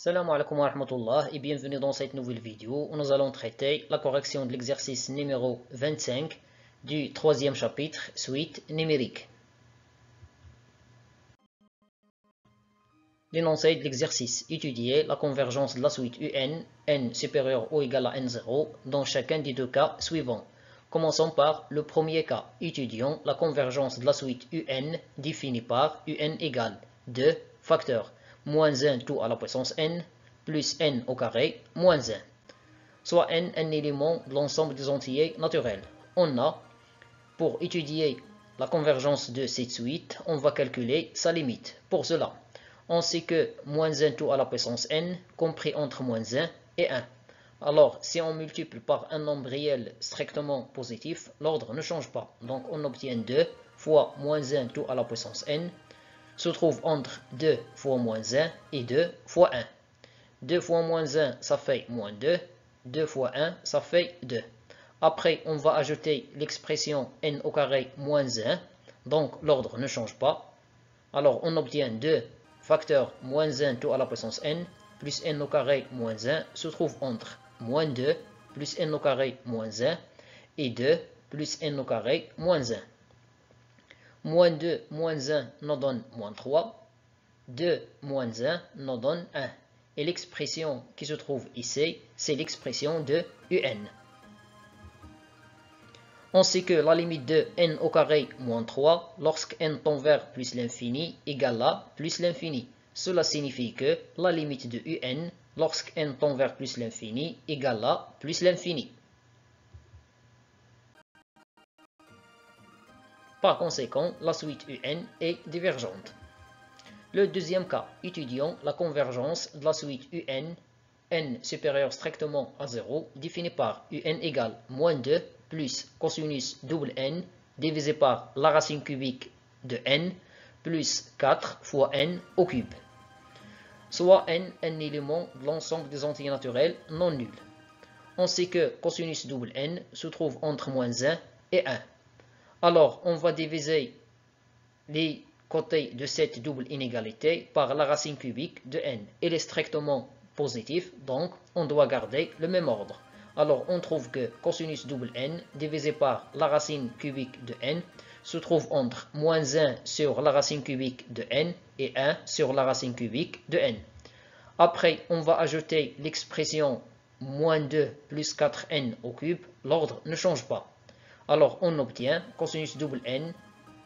Salam alaikum wa rahmatullah et bienvenue dans cette nouvelle vidéo où nous allons traiter la correction de l'exercice numéro 25 du troisième chapitre, suite numérique. L'énoncé de l'exercice: étudier la convergence de la suite UN, n supérieur ou égal à n0 dans chacun des deux cas suivants. Commençons par le premier cas. Étudions la convergence de la suite UN définie par UN égale 2 facteurs moins 1 tout à la puissance n plus n au carré moins 1, soit n un élément de l'ensemble des entiers naturels. On a, pour étudier la convergence de cette suite, on va calculer sa limite. Pour cela, on sait que moins 1 tout à la puissance n compris entre moins 1 et 1. Alors, si on multiplie par un nombre réel strictement positif, l'ordre ne change pas. Donc, on obtient 2 fois moins 1 tout à la puissance n se trouve entre 2 fois moins 1 et 2 fois 1. 2 fois moins 1, ça fait moins 2. 2 fois 1, ça fait 2. Après, on va ajouter l'expression n au carré moins 1. Donc, l'ordre ne change pas. Alors, on obtient 2 facteurs moins 1 tout à la puissance n plus n au carré moins 1 se trouve entre moins 2 plus n au carré moins 1 et 2 plus n au carré moins 1. Moins 2 moins 1 nous donne moins 3. 2 moins 1 nous donne 1. Et l'expression qui se trouve ici, c'est l'expression de UN. On sait que la limite de n au carré moins 3 lorsque n tend vers plus l'infini égale à plus l'infini. Cela signifie que la limite de UN lorsque n tend vers plus l'infini égale à plus l'infini. Par conséquent, la suite UN est divergente. Le deuxième cas, étudions la convergence de la suite UN, n supérieur strictement à 0, définie par UN égale moins 2 plus cosinus double n divisé par la racine cubique de n plus 4 fois n au cube, soit n un élément de l'ensemble des entiers naturels non nuls. On sait que cosinus double n se trouve entre moins 1 et 1. Alors, on va diviser les côtés de cette double inégalité par la racine cubique de n. Elle est strictement positive, donc on doit garder le même ordre. Alors on trouve que cosinus double n divisé par la racine cubique de n se trouve entre moins 1 sur la racine cubique de n et 1 sur la racine cubique de n. Après, on va ajouter l'expression moins 2 plus 4n au cube. L'ordre ne change pas. Alors on obtient cosinus double n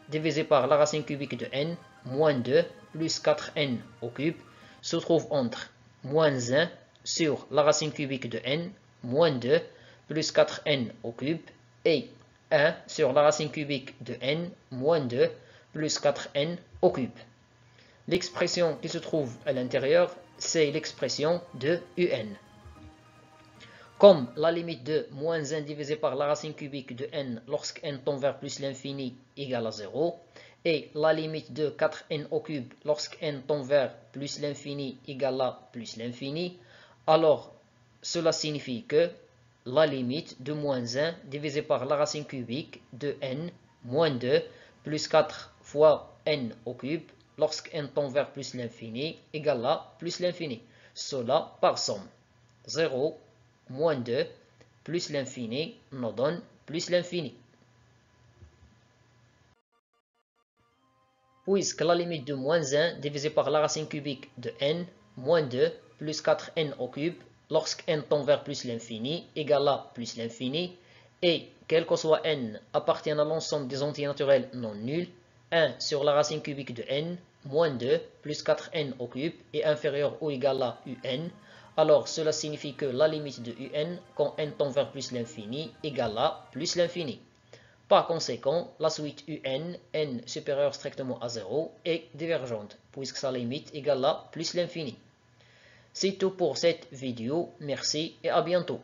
divisé par la racine cubique de n, moins 2 plus 4n au cube, se trouve entre moins 1 sur la racine cubique de n, moins 2 plus 4n au cube, et 1 sur la racine cubique de n, moins 2 plus 4n au cube. L'expression qui se trouve à l'intérieur, c'est l'expression de UN. Comme la limite de moins 1 divisé par la racine cubique de n lorsque n tend vers plus l'infini égale à 0, et la limite de 4n au cube lorsque n tend vers plus l'infini égale à plus l'infini, alors cela signifie que la limite de moins 1 divisé par la racine cubique de n moins 2 plus 4 fois n au cube lorsque n tend vers plus l'infini égale à plus l'infini. Cela par somme. 0 moins 2 plus l'infini nous donne plus l'infini. Puisque la limite de moins 1 divisé par la racine cubique de n moins 2 plus 4n au cube lorsque n tend vers plus l'infini égale à plus l'infini, et quel que soit n appartient à l'ensemble des entiers naturels non nuls, 1 sur la racine cubique de n moins 2 plus 4n au cube est inférieur ou égal à un, alors cela signifie que la limite de un quand n tend vers plus l'infini égale à plus l'infini. Par conséquent, la suite UN, n supérieur strictement à 0, est divergente, puisque sa limite égale à plus l'infini. C'est tout pour cette vidéo, merci et à bientôt.